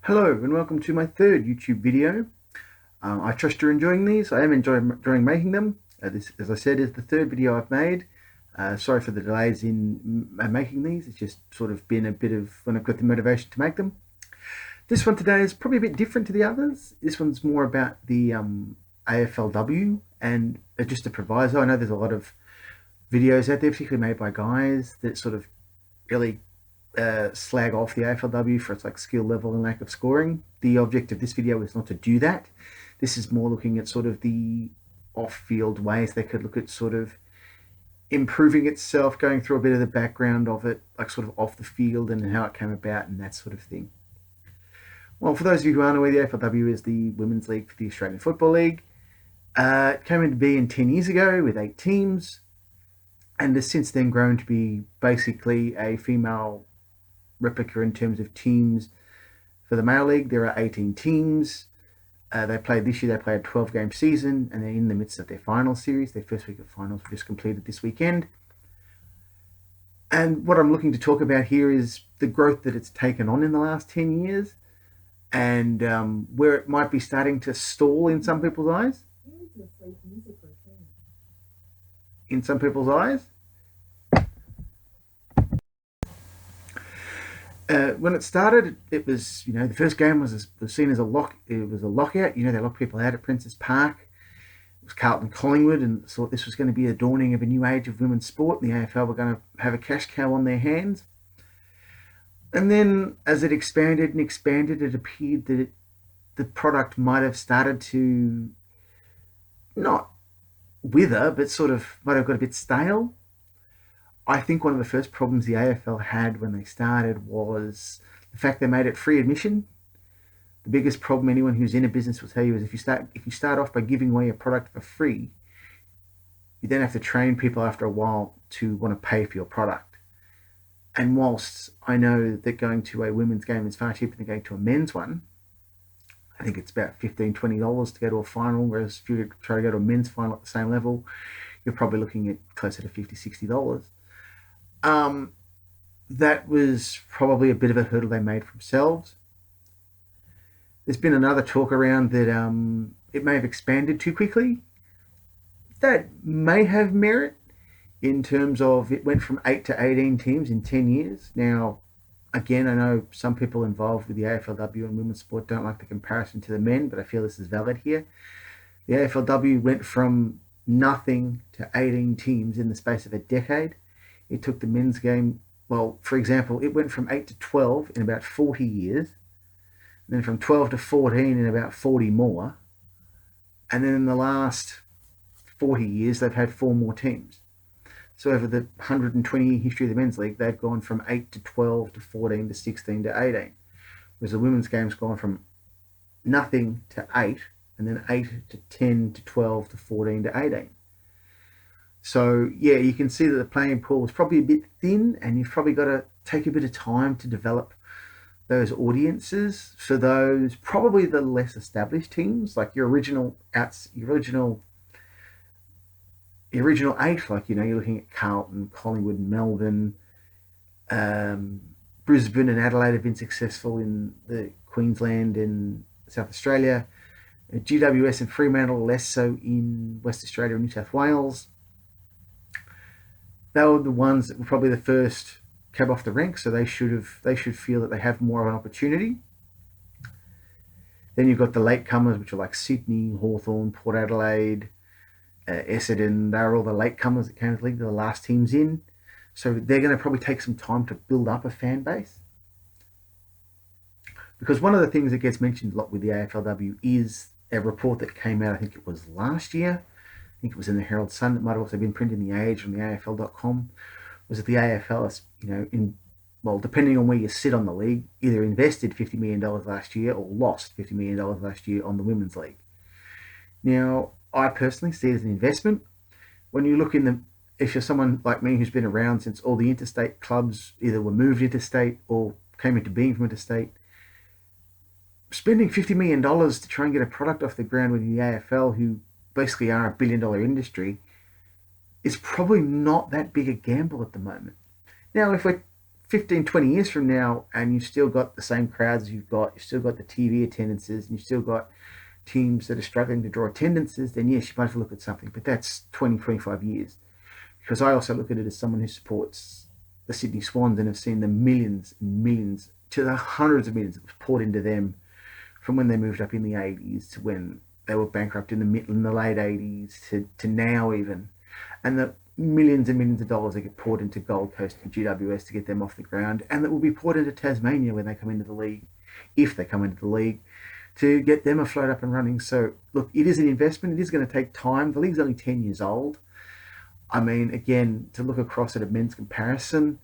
Hello and welcome to my third YouTube video. I trust you're enjoying these. I am enjoying making them. This, as I said, is the third video I've made. Sorry for the delays in making these. It's just sort of been a bit of when I've got the motivation to make them. This one today is probably a bit different to the others. This one's more about the AFLW and just a proviso. I know there's a lot of videos out there, particularly made by guys, that sort of really slag off the AFLW for its skill level and lack of scoring. The object of this video is not to do that. This is more looking at sort of the off-field ways they could look at sort of improving itself, going through a bit of the background of it, like sort of off the field and how it came about and that sort of thing. Well, for those of you who aren't aware, the AFLW is the Women's League for the Australian Football League. It came into being 10 years ago with 8 teams and has since then grown to be basically a female replica in terms of teams. For the male league, there are 18 teams. They played this year, they played a 12-game season, and they're in the midst of their final series. Their first week of finals were just completed this weekend. And what I'm looking to talk about here is the growth that it's taken on in the last 10 years and where it might be starting to stall in some people's eyes. In some people's eyes. When it started, it was, the first game was seen as a lock. It was a lockout. They locked people out at Princes Park. It was Carlton Collingwood, and thought this was going to be a dawning of a new age of women's sport. And the AFL were going to have a cash cow on their hands. And then, as it expanded and expanded, it appeared that the product might have started to not wither, but sort of might have got a bit stale. I think one of the first problems the AFL had when they started was the fact they made it free admission. The biggest problem anyone who's in a business will tell you is if you start off by giving away a product for free, you then have to train people after a while to want to pay for your product. And whilst I know that going to a women's game is far cheaper than going to a men's one, I think it's about $15, $20 to go to a final, whereas if you try to go to a men's final at the same level, you're probably looking at closer to $50, $60. That was probably a bit of a hurdle they made for themselves. There's been another talk around that it may have expanded too quickly. That may have merit in terms of it went from 8 to 18 teams in 10 years. Now, again, I know some people involved with the AFLW and women's sport don't like the comparison to the men, but I feel this is valid here. The AFLW went from nothing to 18 teams in the space of a decade. It took the men's game, well, for example, it went from 8 to 12 in about 40 years, and then from 12 to 14 in about 40 more, and then in the last 40 years, they've had 4 more teams. So over the 120-year history of the men's league, they've gone from 8 to 12 to 14 to 16 to 18, whereas the women's game's gone from nothing to 8, and then 8 to 10 to 12 to 14 to 18. So yeah, you can see that the playing pool was probably a bit thin, and you've probably got to take a bit of time to develop those audiences for those probably the less established teams, like your original 8. Like you're looking at Carlton, Collingwood, Melbourne, Brisbane, and Adelaide have been successful in the Queensland and South Australia. GWS and Fremantle less so in West Australia and New South Wales. They were the ones that were probably the first cab off the rank, so they should feel that they have more of an opportunity. Then you've got the latecomers, which are like Sydney, Hawthorn, Port Adelaide, Essendon. They're all the latecomers that came to the league. They're the last teams in, so they're going to probably take some time to build up a fan base. Because one of the things that gets mentioned a lot with the AFLW is a report that came out, I think it was last year. I think it was in the Herald Sun. It might have also been printed in the Age on the AFL.com. Was that the AFL is, depending on where you sit on the league, either invested $50 million last year or lost $50 million last year on the women's league. Now, I personally see it as an investment. When you look if you're someone like me who's been around since all the interstate clubs either were moved interstate or came into being from interstate, spending $50 million to try and get a product off the ground with the AFL, who basically are a billion-dollar industry, is probably not that big a gamble at the moment. Now, if we're 15, 20 years from now, and you've still got the same crowds you've still got the TV attendances, and you've still got teams that are struggling to draw attendances, then yes, you might have to look at something. But that's 20, 25 years. Because I also look at it as someone who supports the Sydney Swans and have seen the millions and millions to the hundreds of millions that was poured into them from when they moved up in the 80s to when they were bankrupt in the late 80s to now even. And the millions and millions of dollars that get poured into Gold Coast and GWS to get them off the ground, and that will be poured into Tasmania when they come into the league, if they come into the league, to get them afloat up and running. So look, it is an investment. It is going to take time. The league's only 10 years old. I mean, again, to look across at a men's comparison,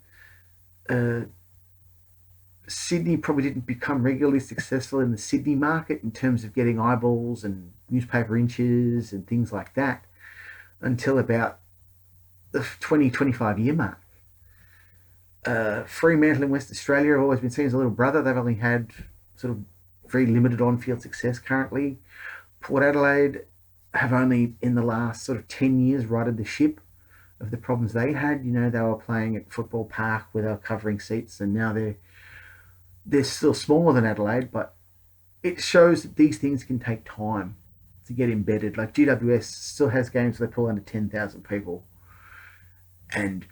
Sydney probably didn't become regularly successful in the Sydney market in terms of getting eyeballs and newspaper inches and things like that until about the 20, 25 year mark. Fremantle in West Australia have always been seen as a little brother. They've only had sort of very limited on-field success currently. Port Adelaide have only in the last sort of 10 years righted the ship of the problems they had. You know, they were playing at Football Park where they were covering seats, and now they're still smaller than Adelaide, but it shows that these things can take time to get embedded. Like GWS still has games where they pull under 10,000 people. And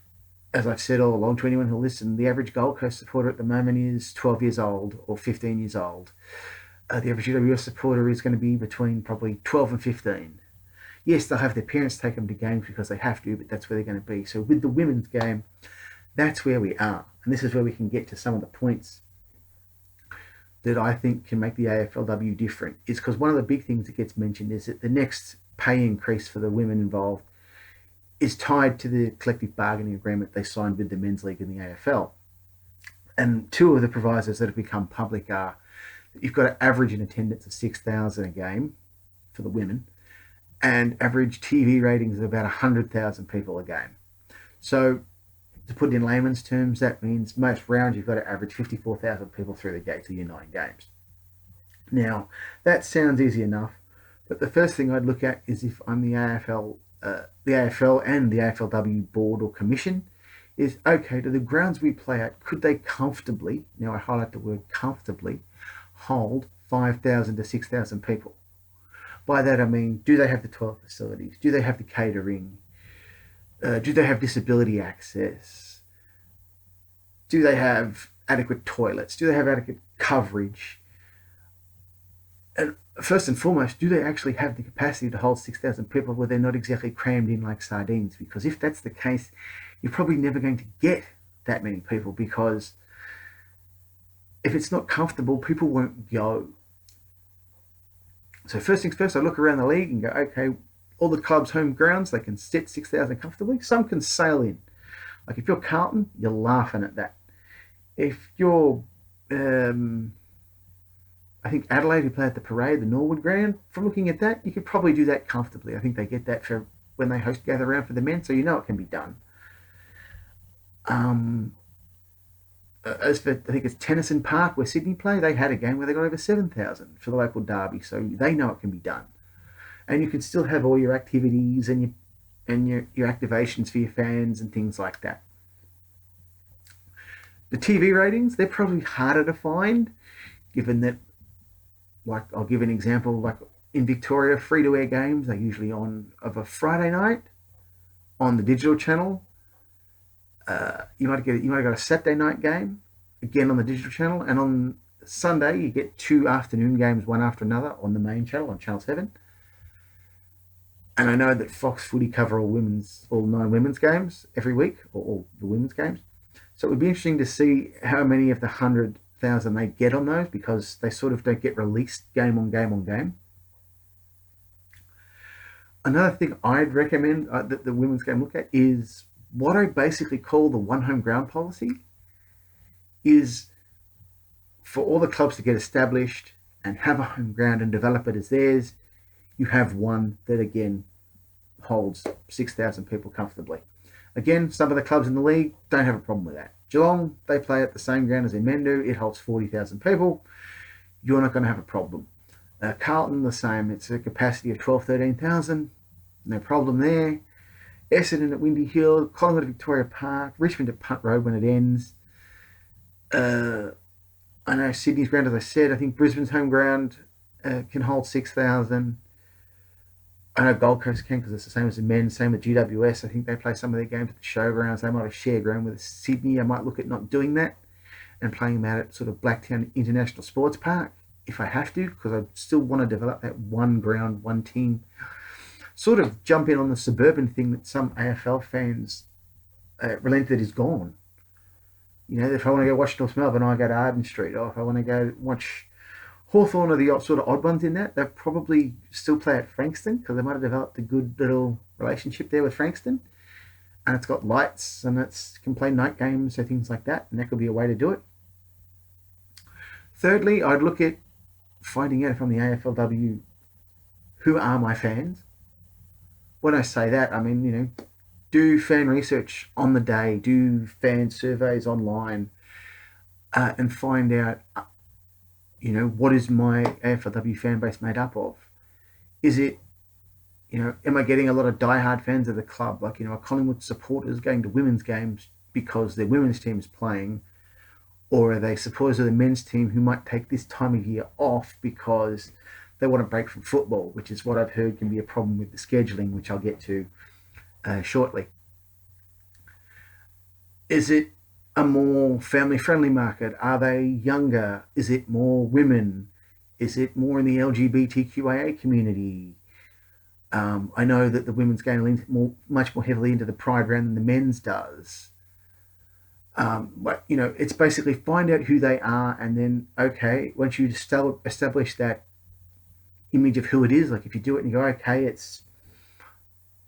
as I've said all along to anyone who listens, the average Gold Coast supporter at the moment is 12 years old or 15 years old. The average GWS supporter is going to be between probably 12 and 15. Yes, they'll have their parents take them to games because they have to, but that's where they're going to be. So with the women's game, that's where we are. And this is where we can get to some of the points that I think can make the AFLW different. Is because one of the big things that gets mentioned is that the next pay increase for the women involved is tied to the collective bargaining agreement they signed with the men's league and the AFL. And two of the provisos that have become public are that you've got to average an attendance of 6,000 a game for the women and average TV ratings of about 100,000 people a game. So to put it in layman's terms, that means most rounds you've got to average 54,000 people through the gates of your 9 games. Now, that sounds easy enough, but the first thing I'd look at is if I'm the AFL and the AFLW board or commission, is okay, do the grounds we play at, could they comfortably, now I highlight the word comfortably, hold 5,000 to 6,000 people? By that I mean, do they have the toilet facilities? Do they have the catering? Do they have disability access? Do they have adequate toilets? Do they have adequate coverage? And first and foremost, do they actually have the capacity to hold 6,000 people where they're not exactly crammed in like sardines? Because if that's the case, you're probably never going to get that many people, because if it's not comfortable, people won't go. So first things first, I look around the league and go, okay, all the clubs' home grounds, they can sit 6,000 comfortably. Some can sail in. Like if you're Carlton, you're laughing at that. If you're, I think Adelaide, who play at the Parade, the Norwood ground, from looking at that, you could probably do that comfortably. I think they get that for when they host gather around for the men, so you know it can be done. As for, I think it's Tennyson Park where Sydney play, they had a game where they got over 7,000 for the local derby, so they know it can be done. And you can still have all your activities and your activations for your fans and things like that. The TV ratings, they're probably harder to find, given that, like, I'll give an example, like in Victoria, free-to-air games are usually on of a Friday night on the digital channel. You might have got a Saturday night game, again on the digital channel, and on Sunday you get 2 afternoon games, one after another, on the main channel, on Channel 7. And I know that Fox Footy cover all 9 women's games every week, or all the women's games. So it would be interesting to see how many of the 100,000 they get on those, because they sort of don't get released game on game on game. Another thing I'd recommend that the women's game look at is what I basically call the one home ground policy, is for all the clubs to get established and have a home ground and develop it as theirs, you have one that again holds 6,000 people comfortably. Again, some of the clubs in the league don't have a problem with that. Geelong, they play at the same ground as their men do. It holds 40,000 people. You're not going to have a problem. Carlton, the same. It's a capacity of 12, 13,000. No problem there. Essendon at Windy Hill, Collingwood at Victoria Park, Richmond at Punt Road when it ends. Uh, I know Sydney's ground, as I said. I think Brisbane's home ground can hold 6,000. I know Gold Coast can because it's the same as the men. Same with GWS. I think they play some of their games at the showgrounds. They might have shared ground with Sydney. I might look at not doing that and playing them out at sort of Blacktown International Sports Park if I have to, because I still want to develop that one ground, one team. Sort of jump in on the suburban thing that some AFL fans relent that is gone. You know, if I want to go watch North Melbourne, I go to Arden Street. Or if I want to go watch Hawthorn are the sort of odd ones in that. They'll probably still play at Frankston because they might have developed a good little relationship there with Frankston. And it's got lights and it can play night games, so things like that. And that could be a way to do it. Thirdly, I'd look at finding out from the AFLW who are my fans. When I say that, I mean, do fan research on the day, do fan surveys online, and find out, what is my AFLW fan base made up of? Is it, am I getting a lot of diehard fans of the club? Like, are Collingwood supporters going to women's games because their women's team is playing? Or are they supporters of the men's team who might take this time of year off because they want to break from football, which is what I've heard can be a problem with the scheduling, which I'll get to shortly. Is it a more family friendly market? Are they younger? Is it more women? Is it more in the LGBTQIA community? I know that the women's game much more heavily into the Pride round than the men's does. But it's basically find out who they are, and then okay, once you establish that image of who it is, like if you do it and you go, okay, it's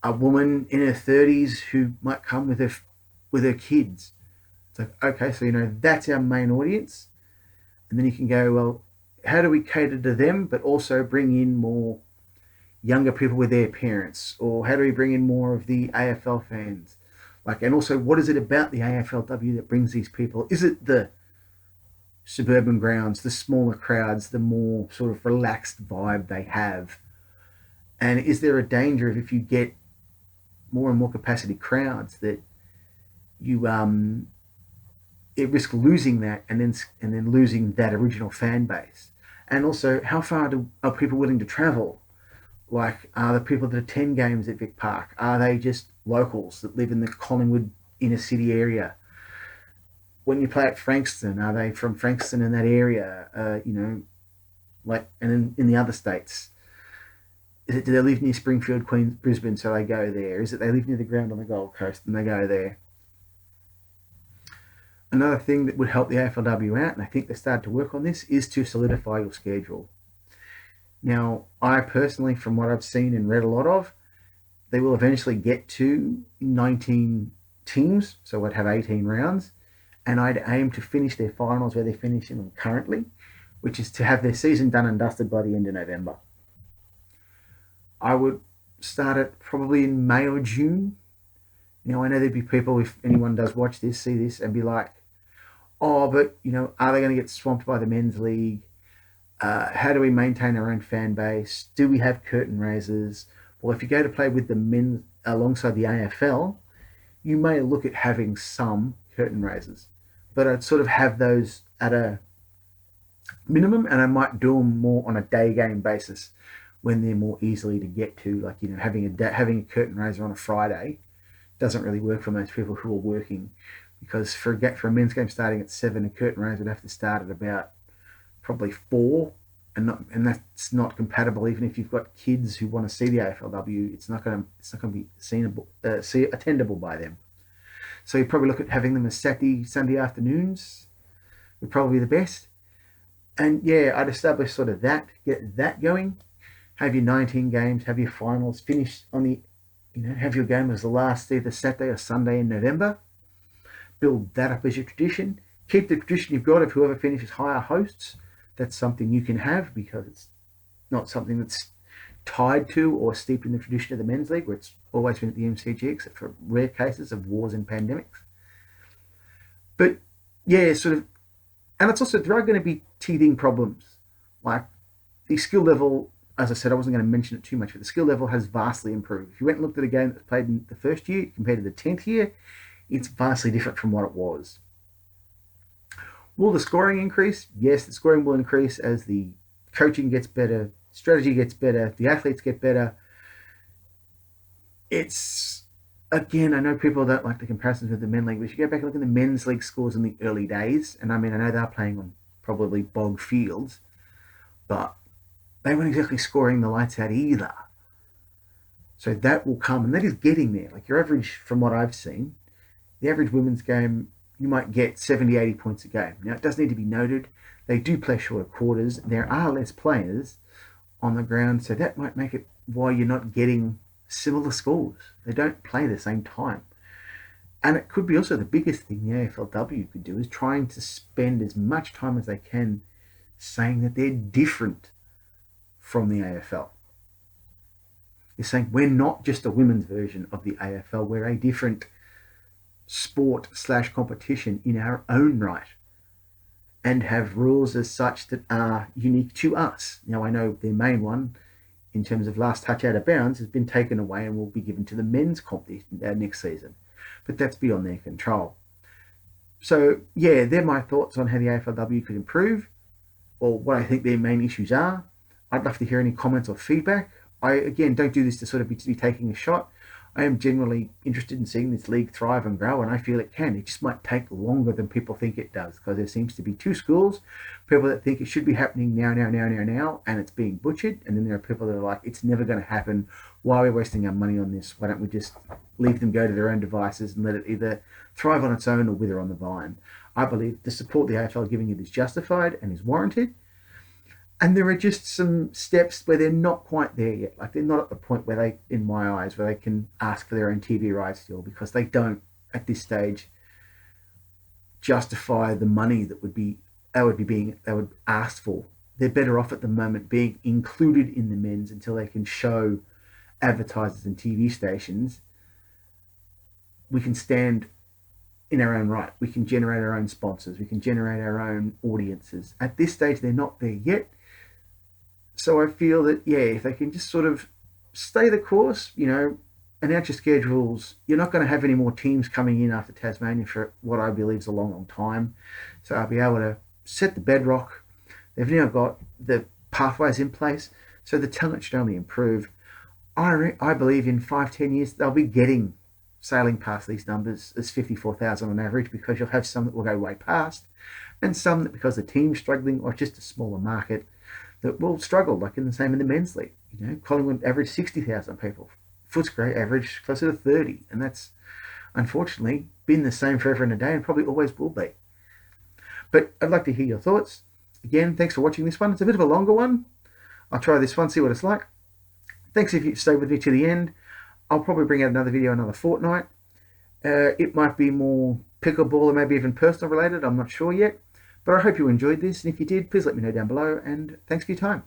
a woman in her 30s who might come with her kids. It's like, okay, so that's our main audience, and then you can go, well, how do we cater to them, but also bring in more younger people with their parents, or how do we bring in more of the AFL fans? Like, and also, what is it about the AFLW that brings these people? Is it the suburban grounds, the smaller crowds, the more sort of relaxed vibe they have? And is there a danger of if you get more and more capacity crowds that you it risk losing that and then losing that original fan base? And also, how far are people willing to travel? Like, are the people that attend games at Vic Park, are they just locals that live in the Collingwood inner city area? When you play at Frankston, are they from Frankston in that area? Like, and in the other states, do they live near Springfield, Queens, Brisbane, so they go there? Is it they live near the ground on the Gold Coast and they go there? Another thing that would help the AFLW out, and I think they started to work on this, is to solidify your schedule. Now, I personally, from what I've seen and read a lot of, they will eventually get to 19 teams, so I'd have 18 rounds, and I'd aim to finish their finals where they're finishing them currently, which is to have their season done and dusted by the end of November. I would start it probably in May or June. I know there'd be people, if anyone does watch this, see this, and be like, oh, but, are they going to get swamped by the men's league? How do we maintain our own fan base? Do we have curtain raisers? Well, if you go to play with the men alongside the AFL, you may look at having some curtain raisers, but I'd sort of have those at a minimum, and I might do them more on a day game basis when they're more easily to get to. Like, having a curtain raiser on a Friday doesn't really work for most people who are working, because for a men's game starting at 7, a curtain raiser would have to start at about probably 4, and that's not compatible. Even if you've got kids who want to see the AFLW, it's not going to be attendable by them. So you probably look at having them as Sunday afternoons would probably be the best. And yeah, I'd establish sort of that, get that going. Have your 19 games, have your finals, finish on have your game as the last either Saturday or Sunday in November. Build that up as your tradition. Keep the tradition you've got of whoever finishes higher hosts. That's something you can have, because it's not something that's tied to or steeped in the tradition of the men's league, where it's always been at the MCG, except for rare cases of wars and pandemics. But yeah, sort of, and it's also, there are going to be teething problems. Like, the skill level, as I said, I wasn't going to mention it too much, but the skill level has vastly improved. If you went and looked at a game that was played in the first year compared to the 10th year, it's vastly different from what it was. Will the scoring increase? Yes, the scoring will increase as the coaching gets better, strategy gets better, the athletes get better. It's, again, I know people don't like the comparisons with the men league, but if you go back and look at the men's league scores in the early days, and I mean, I know they're playing on probably bog fields, but they weren't exactly scoring the lights out either. So that will come, and that is getting there. Like your average, from what I've seen, the average women's game, you might get 70, 80 points a game. Now, it does need to be noted, they do play shorter quarters. There are less players on the ground, so that might make it why you're not getting similar scores. They don't play the same time. And it could be also the biggest thing the AFLW could do is trying to spend as much time as they can saying that they're different from the AFL. You're saying we're not just a women's version of the AFL, we're a different sport slash competition in our own right and have rules as such that are unique to us. Now, I know their main one, in terms of last touch out of bounds, has been taken away and will be given to the men's competition next season. But that's beyond their control. So, yeah, they're my thoughts on how the AFLW could improve or what I think their main issues are. I'd love to hear any comments or feedback. I, again, don't do this to sort of be taking a shot. I am generally interested in seeing this league thrive and grow, and I feel it can. It just might take longer than people think it does because there seems to be two schools. People that think it should be happening now, and it's being butchered. And then there are people that are like, it's never going to happen. Why are we wasting our money on this? Why don't we just leave them go to their own devices and let it either thrive on its own or wither on the vine? I believe the support the AFL giving it is justified and is warranted. And there are just some steps where they're not quite there yet. Like they're not at the point where they, in my eyes, where they can ask for their own TV rights still, because they don't at this stage justify the money that they would ask for. They're better off at the moment being included in the men's until they can show advertisers and TV stations we can stand in our own right. We can generate our own sponsors. We can generate our own audiences. At this stage, they're not there yet. So I feel that, yeah, if they can just sort of stay the course, announce your schedules, you're not going to have any more teams coming in after Tasmania for what I believe is a long, long time. So I'll be able to set the bedrock. They've now got the pathways in place, so the talent should only improve. I believe in 5-10 years, they'll be sailing past these numbers as 54,000 on average, because you'll have some that will go way past, and some that, because the team's struggling or just a smaller market, that will struggle, like in the same in the men's league. Collingwood average 60,000 people. Footscray average closer to 30, and that's unfortunately been the same forever and a day and probably always will be. But I'd like to hear your thoughts. Again, thanks for watching this one. It's a bit of a longer one. I'll try this one, see what it's like. Thanks if you stayed with me to the end. I'll probably bring out another video another fortnight. It might be more pickleball or maybe even personal related. I'm not sure yet. But I hope you enjoyed this, and if you did, please let me know down below, and thanks for your time.